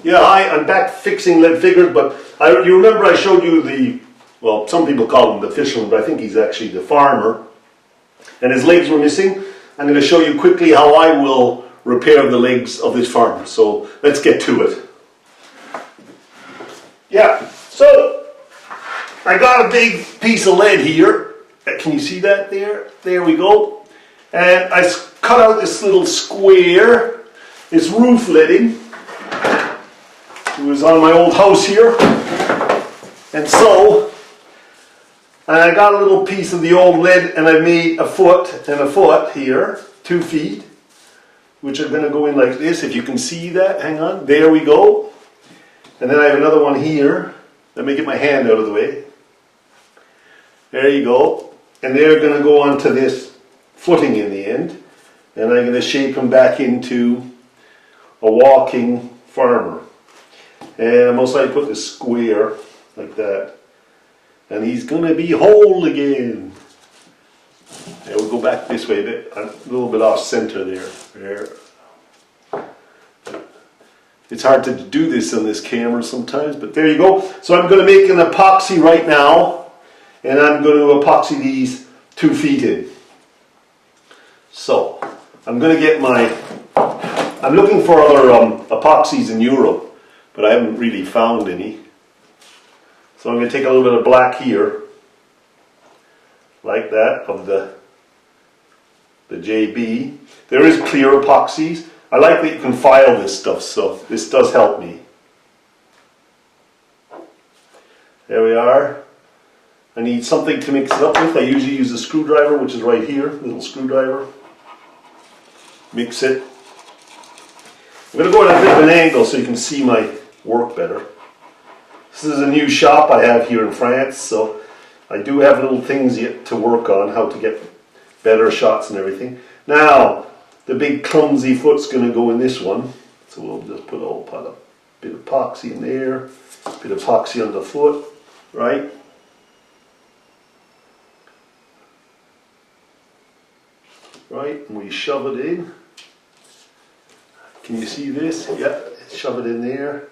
Yeah, hi, I'm back fixing lead figures, but you remember I showed you the, well, some people call him the fisherman, but I think he's actually the farmer, and his legs were missing. I'm going to show you quickly how I will repair the legs of this farmer, so let's get to it. Yeah, so I got a big piece of lead here. Can you see that there? There we go. And I cut out this little square, this roof leading. It was on my old house here. And I got a little piece of the old lead and I made a foot and a foot here, 2 feet, which are going to go in like this. If you can see that, hang on, there we go. And then I have another one here. Let me get my hand out of the way. There you go. And they're going to go onto this footing in the end. And I'm going to shape them back into a walking farmer. And I'm most likely put this square like that. And he's going to be whole again. And we'll go back this way a bit. I'm a little bit off center there. There. It's hard to do this on this camera sometimes, but there you go. So I'm going to make an epoxy right now, and I'm going to epoxy these 2 feet in. So I'm going to get I'm looking for other epoxies in Europe, but I haven't really found any. So I'm going to take a little bit of black here, like that, of the JB. There is clear epoxies. I like that you can file this stuff, so this does help me. There we are. I need something to mix it up with. I usually use a screwdriver, which is right here, little screwdriver. Mix it. I'm going to go at a bit of an angle so you can see my work better. This is a new shop I have here in France, so I do have little things yet to work on, how to get better shots and everything. Now, the big clumsy foot's going to go in this one, so we'll just put a bit of epoxy in there, a bit of epoxy on the foot, right? Right, and we shove it in. Can you see this? Yeah, shove it in there.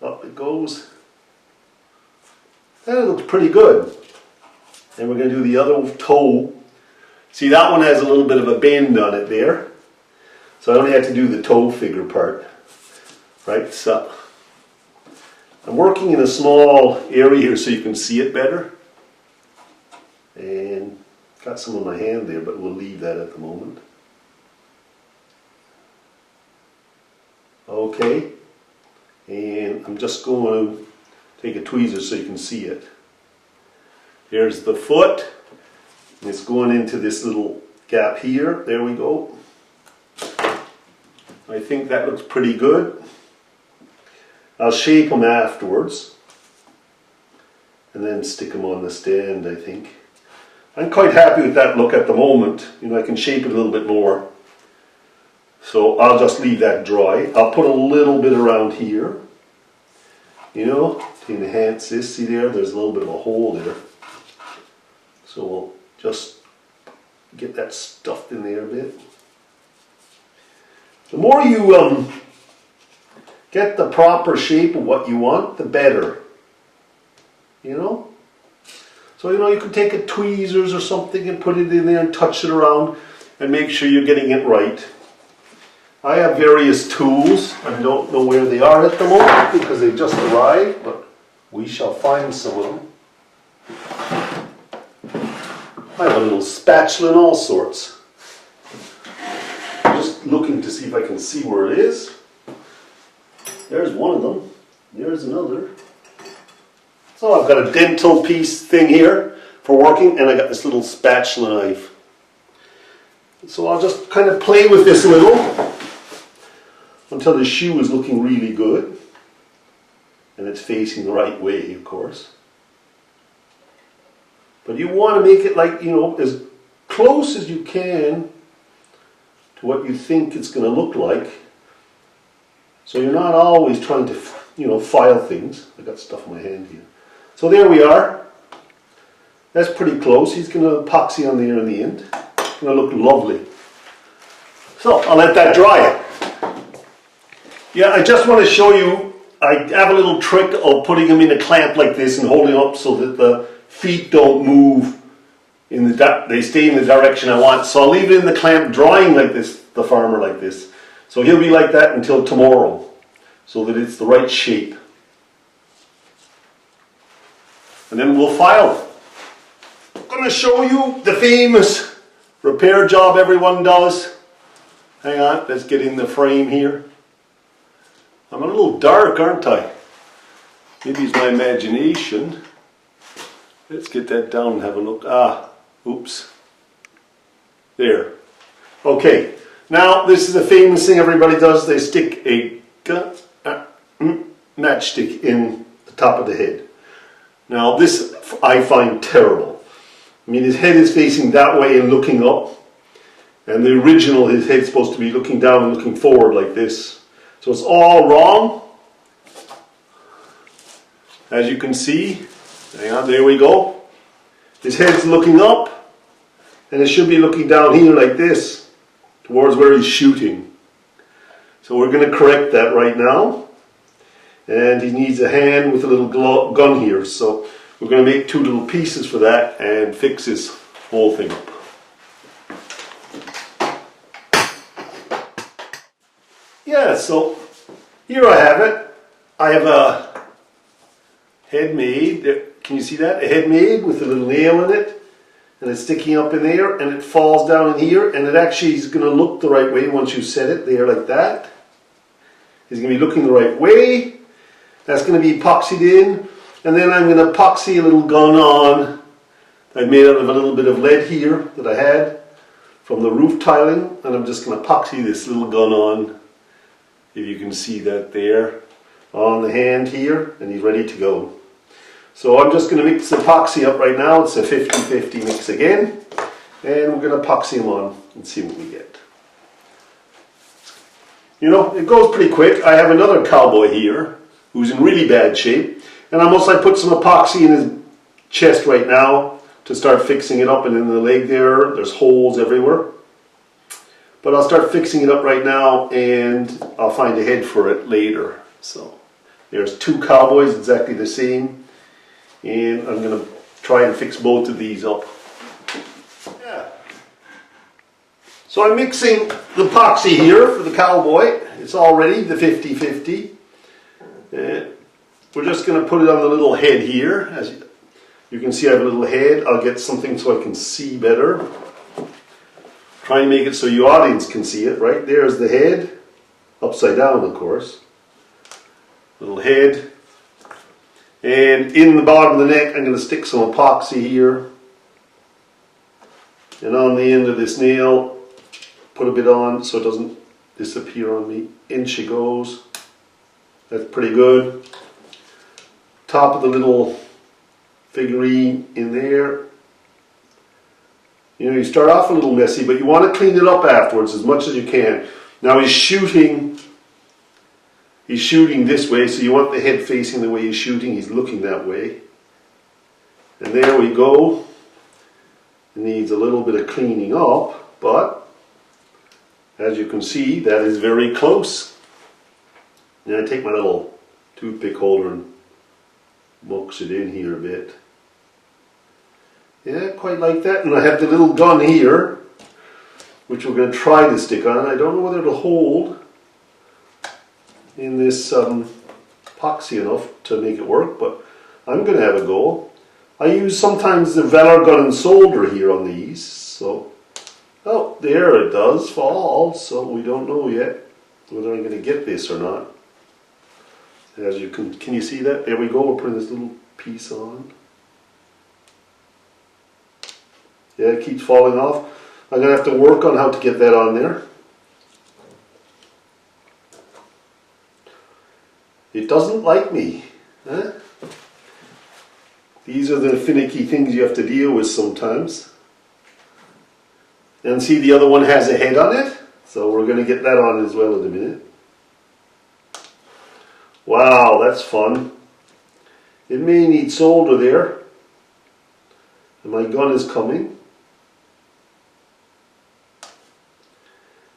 Up it goes. That looks pretty good. And we're going to do the other toe. See, that one has a little bit of a bend on it there. So I only have to do the toe figure part. Right, so I'm working in a small area here so you can see it better. And got some on my hand there, but we'll leave that at the moment. Okay. And I'm just going to take a tweezer so you can see it. Here's the foot. It's going into this little gap here. There we go. I think that looks pretty good. I'll shape them afterwards and then stick them on the stand, I think. I'm quite happy with that look at the moment. You know, I can shape it a little bit more. So I'll just leave that dry. I'll put a little bit around here, you know, to enhance this. See there, there's a little bit of a hole there. So we'll just get that stuffed in there a bit. The more you get the proper shape of what you want, the better. You know? So, you know, you can take a tweezers or something and put it in there and touch it around and make sure you're getting it right. I have various tools. I don't know where they are at the moment because they've just arrived, but we shall find some of them. I have a little spatula and all sorts. I'm just looking to see if I can see where it is. There's one of them. There's another. So I've got a dental piece thing here for working, and I got this little spatula knife. So I'll just kind of play with this a little until the shoe is looking really good. And it's facing the right way, of course. But you want to make it like, you know, as close as you can to what you think it's going to look like. So you're not always trying to, you know, file things. I got stuff in my hand here. So there we are. That's pretty close. He's going to epoxy on there in the end. It's going to look lovely. So I'll let that dry. Yeah, I just want to show you, I have a little trick of putting them in a clamp like this and holding up so that the feet don't move, they stay in the direction I want. So I'll leave it in the clamp drying like this, the farmer like this. So he'll be like that until tomorrow, so that it's the right shape. And then we'll file. I'm going to show you the famous repair job everyone does. Hang on, let's get in the frame here. I'm a little dark, aren't I? Maybe it's my imagination. Let's get that down and have a look. Ah, oops. There. Okay, now this is a famous thing everybody does. They stick a matchstick in the top of the head. Now this I find terrible. I mean, his head is facing that way and looking up. And the original, his head's supposed to be looking down and looking forward like this. So it's all wrong. As you can see, hang on, there we go. His head's looking up, and it should be looking down here like this, towards where he's shooting. So we're going to correct that right now. And he needs a hand with a little gun here. So we're going to make two little pieces for that and fix this whole thing up. Yeah, so here I have it. I have a head made. Can you see that? A head made with a little nail in it. And it's sticking up in there and it falls down in here. And it actually is going to look the right way once you set it there like that. It's going to be looking the right way. That's going to be epoxied in. And then I'm going to epoxy a little gun on. I've made out of a little bit of lead here that I had from the roof tiling. And I'm just going to epoxy this little gun on. If you can see that there on the hand here, and he's ready to go. So I'm just going to mix the epoxy up right now. It's a 50-50 mix again, and we're going to epoxy him on and see what we get. You know, it goes pretty quick. I have another cowboy here who's in really bad shape, and I put some epoxy in his chest right now to start fixing it up, and in the leg there's holes everywhere. But I'll start fixing it up right now, and I'll find a head for it later. So there's two cowboys exactly the same, and I'm going to try and fix both of these up. Yeah. So I'm mixing the epoxy here for the cowboy. It's all ready, the 50-50. And we're just going to put it on the little head here. As you can see, I have a little head. I'll get something so I can see better. Try and make it so your audience can see it. Right there's the head, upside down of course. Little head. And in the bottom of the neck I'm going to stick some epoxy here. And on the end of this nail, put a bit on so it doesn't disappear on me. In she goes. That's pretty good. Top of the little figurine in there. You know, you start off a little messy, but you want to clean it up afterwards as much as you can. Now he's shooting this way, so you want the head facing the way he's shooting. He's looking that way. And there we go. It needs a little bit of cleaning up, but as you can see, that is very close. And I take my little toothpick holder and mucks it in here a bit. Yeah, quite like that. And I have the little gun here, which we're going to try to stick on. I don't know whether it'll hold in this epoxy enough to make it work, but I'm going to have a go. I use sometimes the Valor gun and solder here on these. So, oh, there it does fall. So we don't know yet whether I'm going to get this or not. As you can you see that? There we go. We're putting this little piece on. Yeah, it keeps falling off. I'm going to have to work on how to get that on there. It doesn't like me. Huh? These are the finicky things you have to deal with sometimes. And see, the other one has a head on it. So we're going to get that on as well in a minute. Wow, that's fun. It may need solder there. And my gun is coming.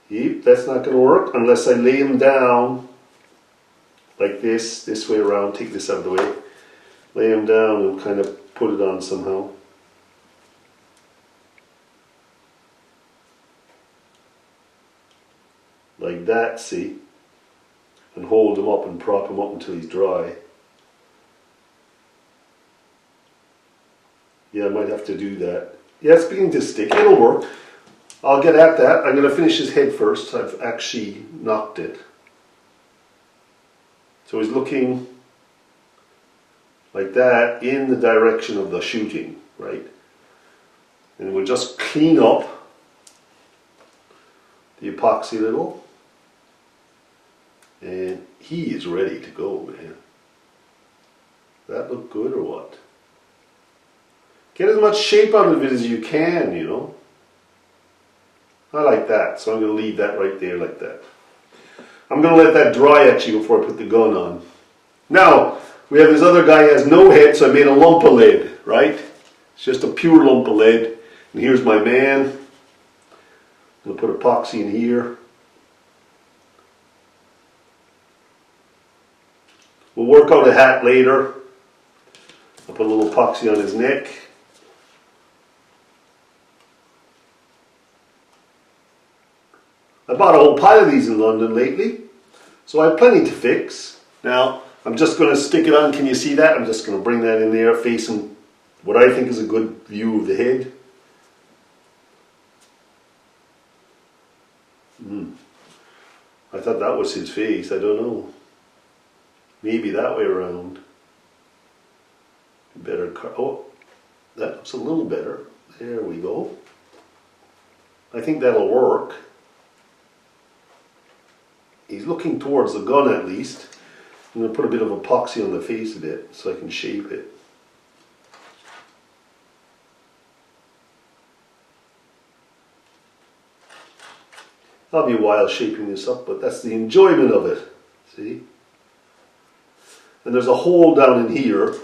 Yep, that's not going to work unless I lay him down like this way around. Take this out of the way. Lay him down and kind of put it on somehow. Like that, see? And hold him up and prop him up until he's dry. Yeah, I might have to do that. Yeah, it's beginning to stick. It'll work. I'll get at that. I'm going to finish his head first. I've actually knocked it. So he's looking like that in the direction of the shooting, right? And we'll just clean up the epoxy a little. And he is ready to go, man. That look good or what? Get as much shape out of it as you can, you know. I like that, so I'm going to leave that right there like that. I'm going to let that dry actually before I put the gun on. Now, we have this other guy who has no head, so I made a lump of lead, right? It's just a pure lump of lead. And here's my man. I'm going to put epoxy in here. We'll work out a hat later. I'll put a little epoxy on his neck. I bought a whole pile of these in London lately, so I have plenty to fix. Now, I'm just going to stick it on. Can you see that? I'm just going to bring that in there, facing what I think is a good view of the head. I thought that was his face. I don't know. Maybe that way around. Better. Oh, that looks a little better. There we go. I think that'll work. He's looking towards the gun at least. I'm going to put a bit of epoxy on the face of it so I can shape it. That'll be a while shaping this up, but that's the enjoyment of it. See? And there's a hole down in here.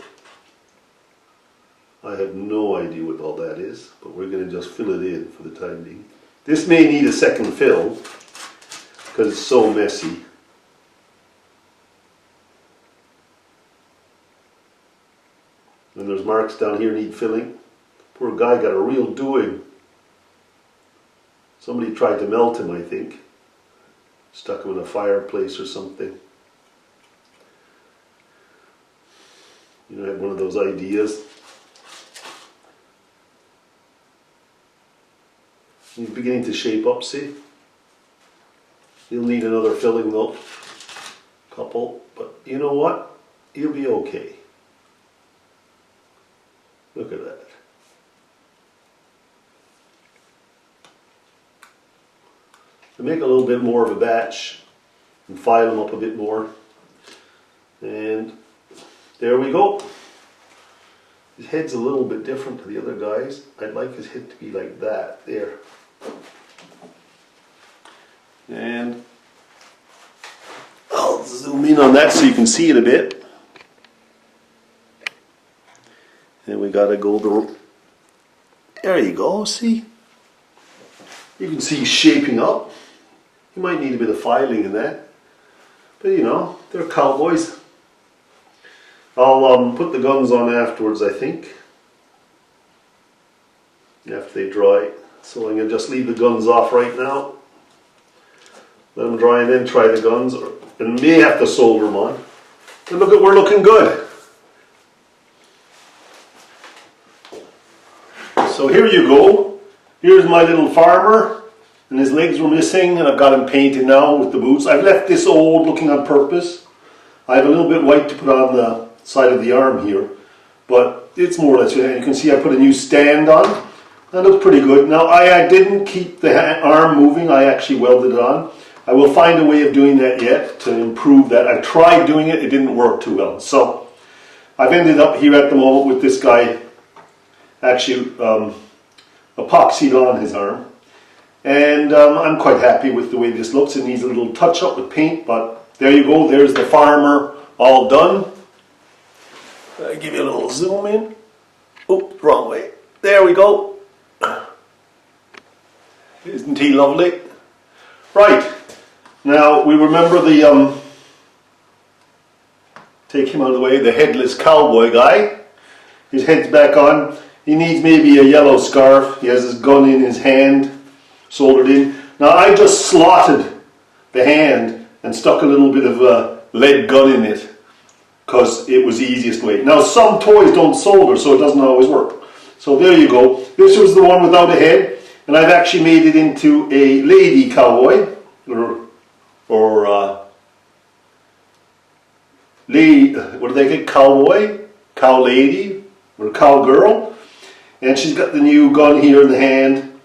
I have no idea what all that is, but we're going to just fill it in for the time being. This may need a second fill because it's so messy. And there's marks down here need filling. Poor guy got a real doing. Somebody tried to melt him, I think. Stuck him in a fireplace or something. You know, I had one of those ideas. He's beginning to shape up, see? He'll need another filling though. Couple. But you know what? He'll be okay. Look at that. I make a little bit more of a batch and file them up a bit more. And there we go. His head's a little bit different to the other guys. I'd like his head to be like that, there. And I'll zoom in on that so you can see it a bit. And we gotta go the... There you go, see? You can see he's shaping up. You might need a bit of filing in that. But you know, they're cowboys. I'll put the guns on afterwards, I think. After they dry. So I'm going to just leave the guns off right now. Let them dry and then try the guns. And may have to solder them on. And look, we're looking good. So here you go. Here's my little farmer. And his legs were missing. And I've got him painted now with the boots. I've left this old looking on purpose. I have a little bit white to put on the side of the arm here. But it's more or less, you can see I put a new stand on. That looks pretty good. Now I didn't keep the arm moving. I actually welded it on. I will find a way of doing that yet to improve that. I tried doing it. It didn't work too well. So I've ended up here at the moment with this guy actually epoxied on his arm. And I'm quite happy with the way this looks. It needs a little touch up with paint, but there you go. There's the farmer all done. I'll give you a little zoom in. Oh, wrong way. There we go. Isn't he lovely? Right, now we remember the, take him out of the way, the headless cowboy guy. His head's back on. He needs maybe a yellow scarf. He has his gun in his hand, soldered in. Now I just slotted the hand and stuck a little bit of a lead gun in it because it was the easiest way. Now some toys don't solder, so it doesn't always work. So there you go. This was the one without a head, and I've actually made it into a lady cowboy, or lady, what do they get? Cowboy, cow lady, or cowgirl. And she's got the new gun here in the hand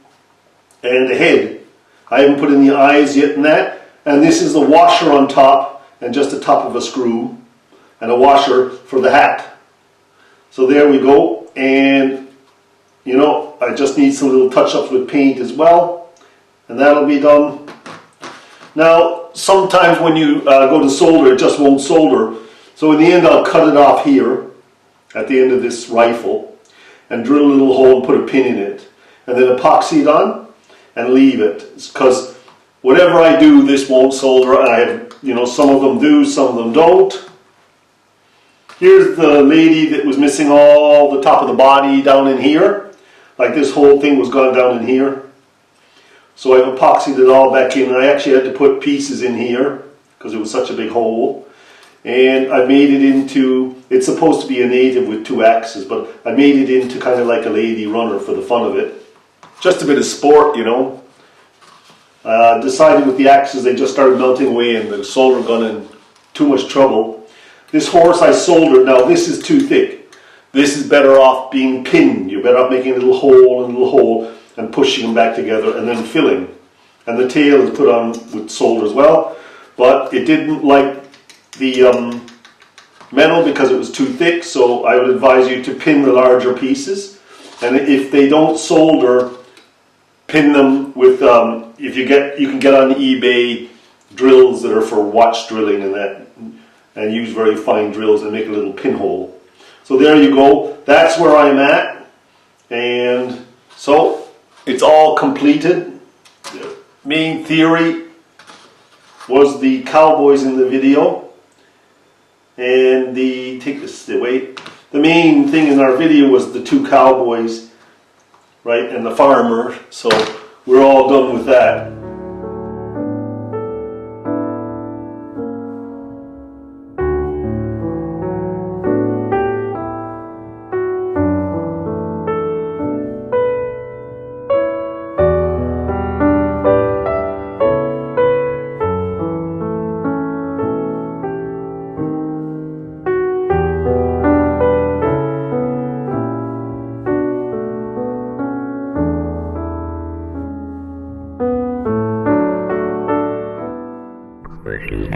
and the head. I haven't put in the eyes yet in that. And this is the washer on top and just the top of a screw and a washer for the hat. So there we go. And you know, I just need some little touch-ups with paint as well, and that'll be done. Now sometimes when you go to solder, it just won't solder. So in the end I'll cut it off here at the end of this rifle and drill a little hole and put a pin in it, and then epoxy it on and leave it, because whatever I do, this won't solder. I have, you know, some of them do, some of them don't. Here's the lady that was missing all the top of the body down in here. Like this whole thing was gone down in here. So I've epoxied it all back in. I actually had to put pieces in here because it was such a big hole. And I made it into, it's supposed to be a native with 2 axes, but I made it into kind of like a lady runner for the fun of it. Just a bit of sport, you know. Decided with the axes they just started melting away and the solder gun in too much trouble. This horse I soldered. Now this is too thick. This is better off being pinned. You're better off making a little hole and pushing them back together and then filling. And the tail is put on with solder as well, but it didn't like the metal because it was too thick, so I would advise you to pin the larger pieces. And if they don't solder, pin them with, you can get on eBay drills that are for watch drilling and that, and use very fine drills and make a little pinhole. So there you go, that's where I'm at, and so it's all completed. The main theory was the cowboys in the video, and take this away. The main thing in our video was the 2 cowboys, right, and the farmer, so we're all done with that. Versus